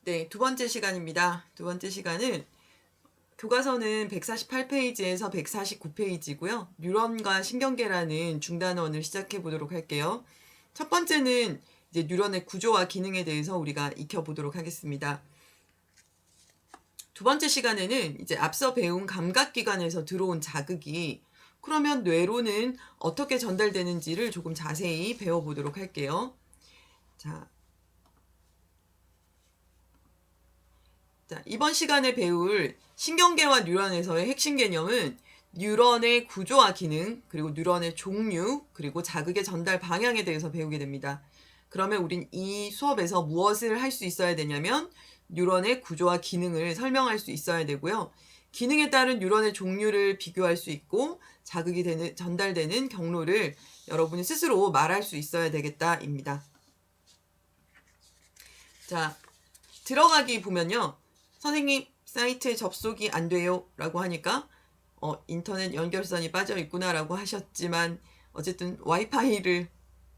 네, 두 번째 시간입니다. 두 번째 시간은 교과서는 148페이지에서 149페이지고요. 뉴런과 신경계라는 중단원을 시작해 보도록 할게요. 첫 번째는 이제 뉴런의 구조와 기능에 대해서 우리가 익혀보도록 하겠습니다. 두 번째 시간에는 이제 앞서 배운 감각기관에서 들어온 자극이 그러면 뇌로는 어떻게 전달되는지를 조금 자세히 배워보도록 할게요. 자, 이번 시간에 배울 신경계와 뉴런에서의 핵심 개념은 뉴런의 구조와 기능, 그리고 뉴런의 종류, 그리고 자극의 전달 방향에 대해서 배우게 됩니다. 그러면 우린 이 수업에서 무엇을 할 수 있어야 되냐면 뉴런의 구조와 기능을 설명할 수 있어야 되고요. 기능에 따른 뉴런의 종류를 비교할 수 있고 자극이 전달되는 경로를 여러분이 스스로 말할 수 있어야 되겠다입니다. 자, 들어가기 보면요. 선생님 사이트에 접속이 안 돼요 라고 하니까 인터넷 연결선이 빠져 있구나 라고 하셨지만 어쨌든 와이파이를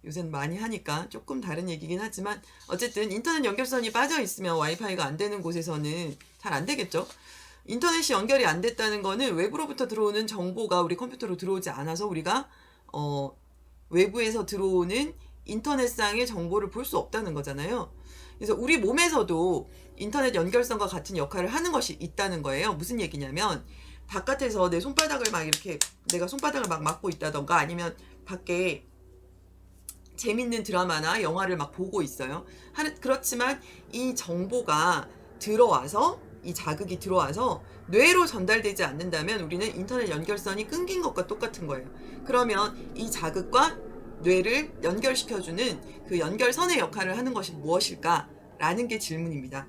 요새는 많이 하니까 조금 다른 얘기긴 하지만 어쨌든 인터넷 연결선이 빠져 있으면 와이파이가 안 되는 곳에서는 잘 안 되겠죠. 인터넷이 연결이 안 됐다는 거는 외부로부터 들어오는 정보가 우리 컴퓨터로 들어오지 않아서 우리가 외부에서 들어오는 인터넷상의 정보를 볼 수 없다는 거잖아요. 그래서 우리 몸에서도 인터넷 연결선과 같은 역할을 하는 것이 있다는 거예요. 무슨 얘기냐면 바깥에서 내 손바닥을 막 이렇게 내가 손바닥을 막 막고 있다던가 아니면 밖에 재밌는 드라마나 영화를 막 보고 있어요. 그렇지만 이 정보가 들어와서 이 자극이 들어와서 뇌로 전달되지 않는다면 우리는 인터넷 연결선이 끊긴 것과 똑같은 거예요. 그러면 이 자극과 뇌를 연결시켜주는 그 연결선의 역할을 하는 것이 무엇일까라는 게 질문입니다.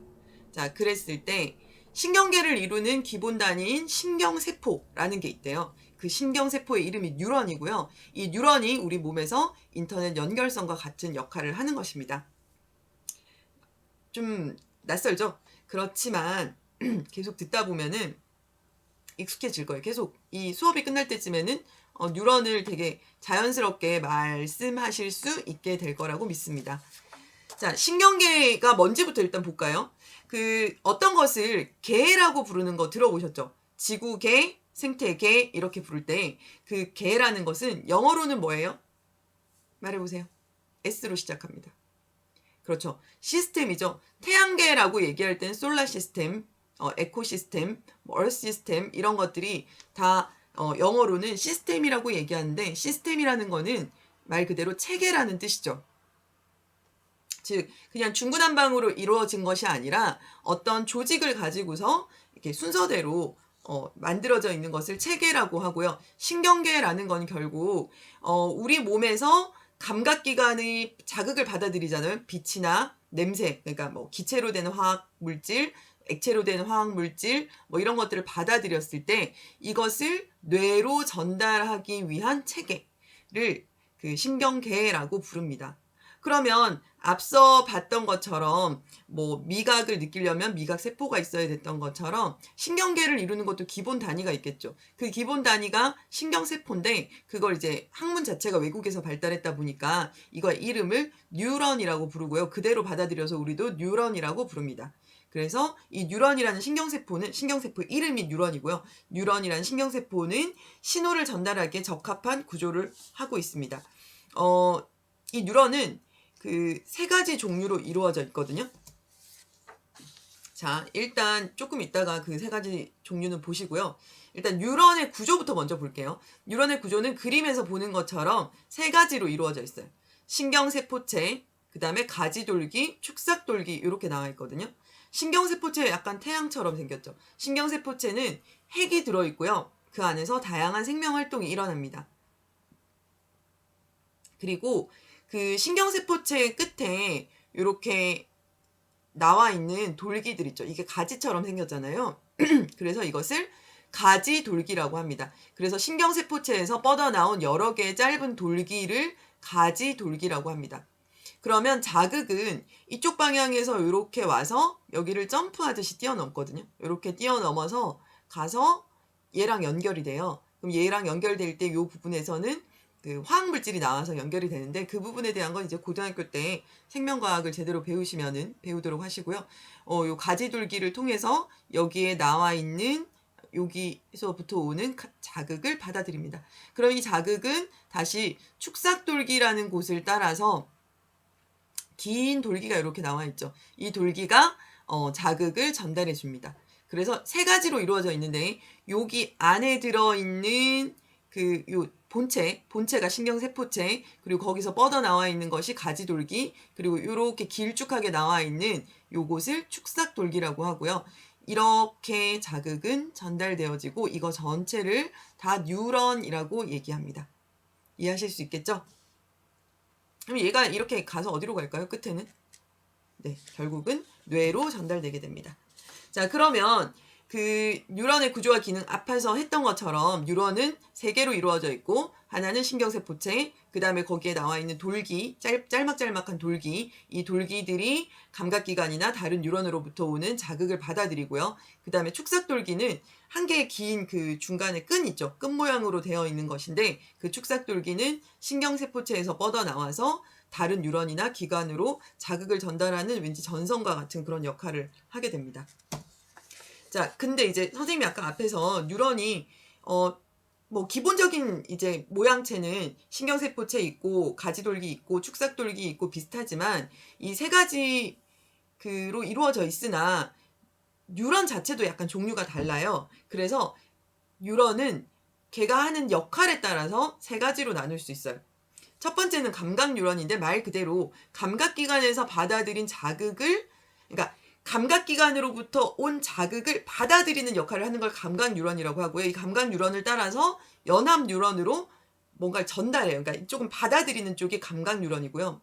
자, 그랬을 때 신경계를 이루는 기본 단위인 신경세포라는 게 있대요. 그 신경세포의 이름이 뉴런이고요. 이 뉴런이 우리 몸에서 인터넷 연결선과 같은 역할을 하는 것입니다. 좀 낯설죠? 그렇지만 계속 듣다 보면은 익숙해질 거예요. 계속 이 수업이 끝날 때쯤에는 뉴런을 되게 자연스럽게 말씀하실 수 있게 될 거라고 믿습니다. 자, 신경계가 뭔지부터 일단 볼까요? 그 어떤 것을 계라고 부르는 거 들어보셨죠? 지구계, 생태계 이렇게 부를 때 그 계라는 것은 영어로는 뭐예요? 말해보세요. S로 시작합니다. 그렇죠. 시스템이죠. 태양계라고 얘기할 땐 솔라 시스템, 에코시스템, 얼스 시스템 이런 것들이 다 영어로는 시스템이라고 얘기하는데 시스템이라는 거는 말 그대로 체계라는 뜻이죠. 즉 그냥 중구난방으로 이루어진 것이 아니라 어떤 조직을 가지고서 이렇게 순서대로 만들어져 있는 것을 체계라고 하고요. 신경계라는 건 결국 우리 몸에서 감각기관의 자극을 받아들이잖아요. 빛이나 냄새, 그러니까 뭐 기체로 된 화학 물질, 액체로 된 화학 물질, 뭐 이런 것들을 받아들였을 때 이것을 뇌로 전달하기 위한 체계를 그 신경계라고 부릅니다. 그러면 앞서 봤던 것처럼 뭐 미각을 느끼려면 미각 세포가 있어야 됐던 것처럼 신경계를 이루는 것도 기본 단위가 있겠죠. 그 기본 단위가 신경세포인데 그걸 이제 학문 자체가 외국에서 발달했다 보니까 이거의 이름을 뉴런이라고 부르고요. 그대로 받아들여서 우리도 뉴런이라고 부릅니다. 그래서 이 뉴런이라는 신경세포 이름이 뉴런이고요. 뉴런이라는 신경세포는 신호를 전달하기에 적합한 구조를 하고 있습니다. 이 뉴런은 그 세 가지 종류로 이루어져 있거든요. 자, 일단 조금 있다가 그 세 가지 종류는 보시고요. 일단 뉴런의 구조부터 먼저 볼게요. 뉴런의 구조는 그림에서 보는 것처럼 세 가지로 이루어져 있어요. 신경세포체, 그 다음에 가지돌기, 축삭돌기 이렇게 나와 있거든요. 신경세포체 약간 태양처럼 생겼죠. 신경세포체는 핵이 들어있고요. 그 안에서 다양한 생명활동이 일어납니다. 그리고 그 신경세포체 끝에 이렇게 나와 있는 돌기들 있죠. 이게 가지처럼 생겼잖아요. 그래서 이것을 가지돌기라고 합니다. 그래서 신경세포체에서 뻗어나온 여러 개의 짧은 돌기를 가지돌기라고 합니다. 그러면 자극은 이쪽 방향에서 이렇게 와서 여기를 점프하듯이 뛰어넘거든요. 이렇게 뛰어넘어서 가서 얘랑 연결이 돼요. 그럼 얘랑 연결될 때 이 부분에서는 그 화학물질이 나와서 연결이 되는데 그 부분에 대한 건 이제 고등학교 때 생명과학을 제대로 배우시면은 배우도록 하시고요. 요 가지돌기를 통해서 여기에 나와 있는 여기서부터 오는 자극을 받아들입니다. 그럼 이 자극은 다시 축삭돌기라는 곳을 따라서 긴 돌기가 이렇게 나와 있죠. 이 돌기가 자극을 전달해 줍니다. 그래서 세 가지로 이루어져 있는데 여기 안에 들어있는 요 본체가 신경세포체, 그리고 거기서 뻗어나와 있는 것이 가지돌기, 그리고 이렇게 길쭉하게 나와 있는 요것을 축삭돌기라고 하고요. 이렇게 자극은 전달되어지고 이거 전체를 다 뉴런이라고 얘기합니다. 이해하실 수 있겠죠? 그럼 얘가 이렇게 가서 어디로 갈까요? 끝에는? 네, 결국은 뇌로 전달되게 됩니다. 자, 그러면 그 뉴런의 구조와 기능 앞에서 했던 것처럼 뉴런은 세 개로 이루어져 있고 하나는 신경세포체, 그 다음에 거기에 나와 있는 돌기, 짤막짤막한 돌기, 이 돌기들이 감각기관이나 다른 뉴런으로부터 오는 자극을 받아들이고요. 그 다음에 축삭돌기는 한 개의 긴 그 중간에 끈 있죠. 끈 모양으로 되어 있는 것인데 그 축삭돌기는 신경세포체에서 뻗어나와서 다른 뉴런이나 기관으로 자극을 전달하는 왠지 전선과 같은 그런 역할을 하게 됩니다. 자, 근데 이제 선생님이 아까 앞에서 뉴런이 뭐 기본적인 이제 모양체는 신경세포체 있고 가지돌기 있고 축삭돌기 있고 비슷하지만 이 세 가지로 이루어져 있으나 뉴런 자체도 약간 종류가 달라요. 그래서 뉴런은 걔가 하는 역할에 따라서 세 가지로 나눌 수 있어요. 첫 번째는 감각 뉴런인데 말 그대로 감각기관에서 받아들인 자극을, 그러니까 감각기관으로부터 온 자극을 받아들이는 역할을 하는 걸 감각 뉴런이라고 하고요. 이 감각 뉴런을 따라서 연합 뉴런으로 뭔가를 전달해요. 그러니까 이쪽은 받아들이는 쪽이 감각 뉴런이고요.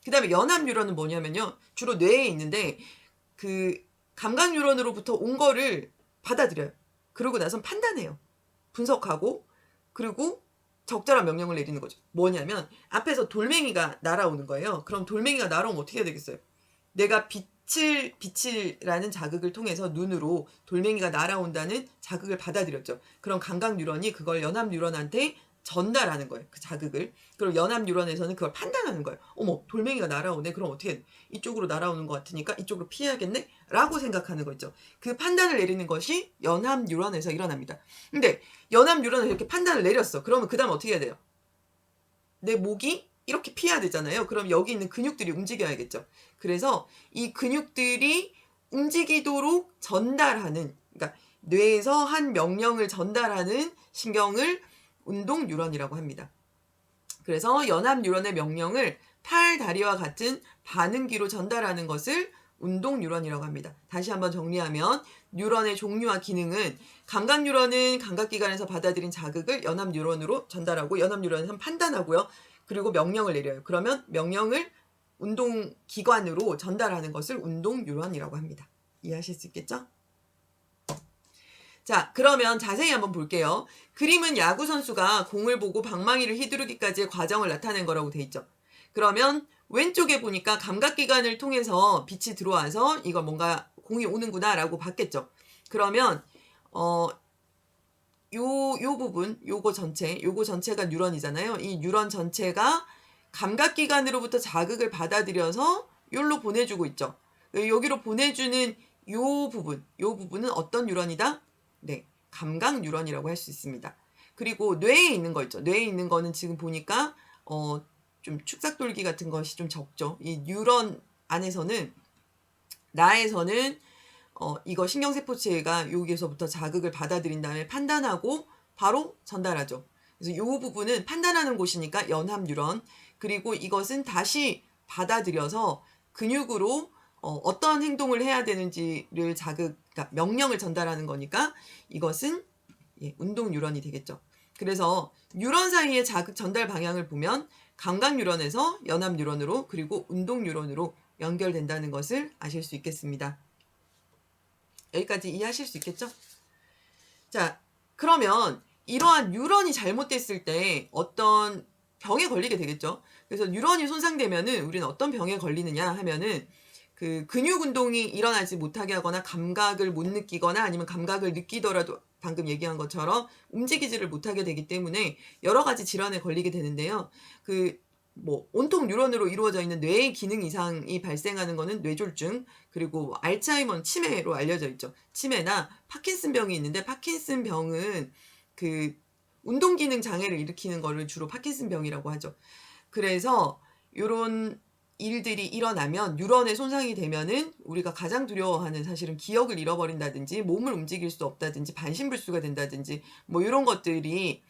그 다음에 연합 뉴런은 뭐냐면요. 주로 뇌에 있는데 그 감각 뉴런으로부터 온 거를 받아들여요. 그러고 나선 판단해요. 분석하고 그리고 적절한 명령을 내리는 거죠. 뭐냐면 앞에서 돌멩이가 날아오는 거예요. 그럼 돌멩이가 날아오면 어떻게 해야 되겠어요? 내가 빛이라는 자극을 통해서 눈으로 돌멩이가 날아온다는 자극을 받아들였죠. 그럼 감각 뉴런이 그걸 연합 뉴런한테 전달하는 거예요. 그 자극을. 그리고 연합 뉴런에서는 그걸 판단하는 거예요. 어머, 돌멩이가 날아오네. 그럼 어떻게 해? 이쪽으로 날아오는 것 같으니까 이쪽으로 피해야겠네? 라고 생각하는 거죠. 그 판단을 내리는 것이 연합 뉴런에서 일어납니다. 근데 연합 뉴런을 이렇게 판단을 내렸어. 그러면 그 다음 어떻게 해야 돼요? 내 목이 이렇게 피해야 되잖아요. 그럼 여기 있는 근육들이 움직여야겠죠. 그래서 이 근육들이 움직이도록 전달하는, 그러니까 뇌에서 한 명령을 전달하는 신경을 운동 뉴런이라고 합니다. 그래서 연합 뉴런의 명령을 팔, 다리와 같은 반응기로 전달하는 것을 운동 뉴런이라고 합니다. 다시 한번 정리하면 뉴런의 종류와 기능은 감각 뉴런은 감각기관에서 받아들인 자극을 연합 뉴런으로 전달하고 연합 뉴런은 판단하고요. 그리고 명령을 내려요. 그러면 명령을 운동기관으로 전달하는 것을 운동 뉴런이라고 합니다. 이해하실 수 있겠죠? 자, 그러면 자세히 한번 볼게요. 그림은 야구 선수가 공을 보고 방망이를 휘두르기까지의 과정을 나타낸 거라고 돼 있죠. 그러면 왼쪽에 보니까 감각기관을 통해서 빛이 들어와서 이거 뭔가 공이 오는구나 라고 봤겠죠. 그러면 요 부분, 요거 전체가 뉴런이잖아요. 이 뉴런 전체가 감각기관으로부터 자극을 받아들여서 요로 보내주고 있죠. 여기로 보내주는 요 부분은 어떤 뉴런이다? 네, 감각 뉴런이라고 할 수 있습니다. 그리고 뇌에 있는 거 있죠. 뇌에 있는 거는 지금 보니까 좀 축삭돌기 같은 것이 좀 적죠. 이 뉴런 안에서는 나에서는 이거 신경세포체가 여기에서부터 자극을 받아들인 다음에 판단하고 바로 전달하죠. 그래서 이 부분은 판단하는 곳이니까 연합 뉴런, 그리고 이것은 다시 받아들여서 근육으로 어떤 행동을 해야 되는지를 그러니까 명령을 전달하는 거니까 이것은 운동 뉴런이 되겠죠. 그래서 뉴런 사이의 자극 전달 방향을 보면 감각 뉴런에서 연합 뉴런으로 그리고 운동 뉴런으로 연결된다는 것을 아실 수 있겠습니다. 여기까지 이해하실 수 있겠죠? 자, 그러면 이러한 뉴런이 잘못됐을 때 어떤 병에 걸리게 되겠죠? 그래서 뉴런이 손상되면은 우리는 어떤 병에 걸리느냐 하면은 그 근육 운동이 일어나지 못하게 하거나 감각을 못 느끼거나 아니면 감각을 느끼더라도 방금 얘기한 것처럼 움직이지를 못하게 되기 때문에 여러 가지 질환에 걸리게 되는데요. 그 뭐 온통 뉴런으로 이루어져 있는 뇌의 기능 이상이 발생하는 거는 뇌졸중, 그리고 알츠하이머 치매로 알려져 있죠. 치매나 파킨슨 병이 있는데 파킨슨 병은 그 운동 기능 장애를 일으키는 거를 주로 파킨슨 병이라고 하죠. 그래서 요런 일들이 일어나면 뉴런에 손상이 되면은 우리가 가장 두려워하는 사실은 기억을 잃어버린다든지 몸을 움직일 수 없다든지 반신불수가 된다든지 뭐 이런 것들이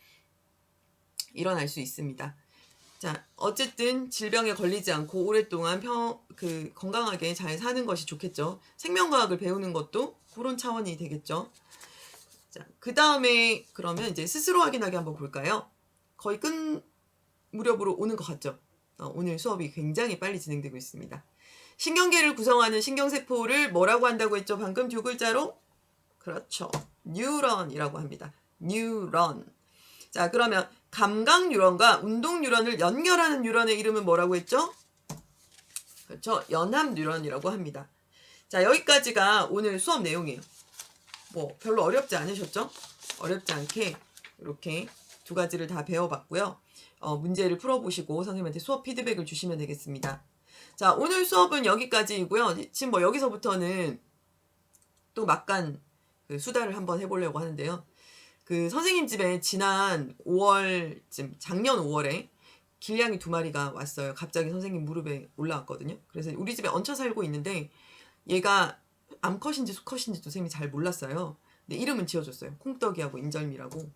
일어날 수 있습니다. 자, 어쨌든 질병에 걸리지 않고 오랫동안 건강하게 잘 사는 것이 좋겠죠. 생명과학을 배우는 것도 그런 차원이 되겠죠. 자, 그 다음에 그러면 이제 스스로 확인하기 한번 볼까요? 거의 끝 무렵으로 오는 것 같죠. 오늘 수업이 굉장히 빨리 진행되고 있습니다. 신경계를 구성하는 신경세포를 뭐라고 한다고 했죠? 방금 두 글자로? 그렇죠. 뉴런이라고 합니다. 뉴런. 자, 그러면 감각 뉴런과 운동 뉴런을 연결하는 뉴런의 이름은 뭐라고 했죠? 그렇죠. 연합 뉴런이라고 합니다. 자, 여기까지가 오늘 수업 내용이에요. 뭐 별로 어렵지 않으셨죠? 어렵지 않게 이렇게 두 가지를 다 배워봤고요. 문제를 풀어보시고 선생님한테 수업 피드백을 주시면 되겠습니다. 자, 오늘 수업은 여기까지이고요. 지금 뭐 여기서부터는 또 막간 그 수다를 한번 해보려고 하는데요. 그 선생님 집에 지난 5월쯤, 작년 5월에 길냥이 2마리가 왔어요. 갑자기 선생님 무릎에 올라왔거든요. 그래서 우리 집에 얹혀 살고 있는데 얘가 암컷인지 수컷인지도 선생님이 잘 몰랐어요. 근데 이름은 지어줬어요. 콩떡이하고 인절미라고.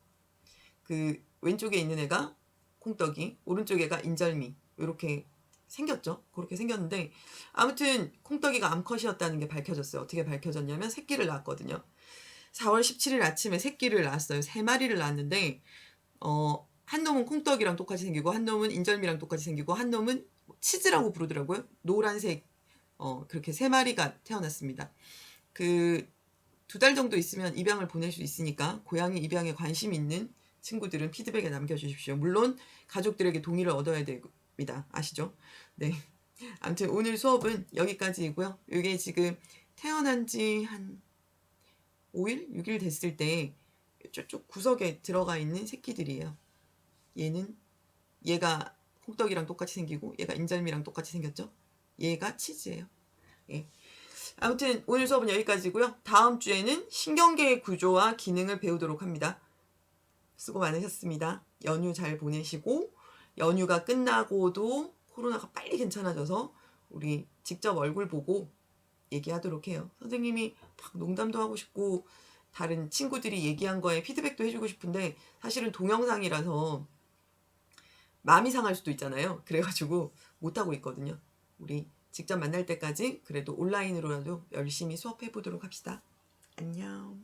그 왼쪽에 있는 애가 콩떡이, 오른쪽 애가 인절미. 이렇게 생겼죠. 그렇게 생겼는데 아무튼 콩떡이가 암컷이었다는 게 밝혀졌어요. 어떻게 밝혀졌냐면 새끼를 낳았거든요. 4월 17일 아침에 새끼를 낳았어요. 3마리를 낳았는데 한 놈은 콩떡이랑 똑같이 생기고 한 놈은 인절미랑 똑같이 생기고 한 놈은 치즈라고 부르더라고요. 노란색 그렇게 3마리가 태어났습니다. 그 2달 정도 있으면 입양을 보낼 수 있으니까 고양이 입양에 관심 있는 친구들은 피드백에 남겨주십시오. 물론 가족들에게 동의를 얻어야 됩니다. 아시죠? 네. 아무튼 오늘 수업은 여기까지이고요. 이게 지금 태어난 지 한 5일? 6일 됐을 때 저쪽 구석에 들어가 있는 새끼들이에요. 얘가 콩떡이랑 똑같이 생기고 얘가 인절미랑 똑같이 생겼죠? 얘가 치즈예요. 예. 아무튼 오늘 수업은 여기까지고요. 다음 주에는 신경계의 구조와 기능을 배우도록 합니다. 수고 많으셨습니다. 연휴 잘 보내시고 연휴가 끝나고도 코로나가 빨리 괜찮아져서 우리 직접 얼굴 보고 얘기하도록 해요. 선생님이 막 농담도 하고 싶고 다른 친구들이 얘기한 거에 피드백도 해주고 싶은데 사실은 동영상이라서 마음이 상할 수도 있잖아요. 그래가지고 못하고 있거든요. 우리 직접 만날 때까지 그래도 온라인으로라도 열심히 수업해보도록 합시다. 안녕.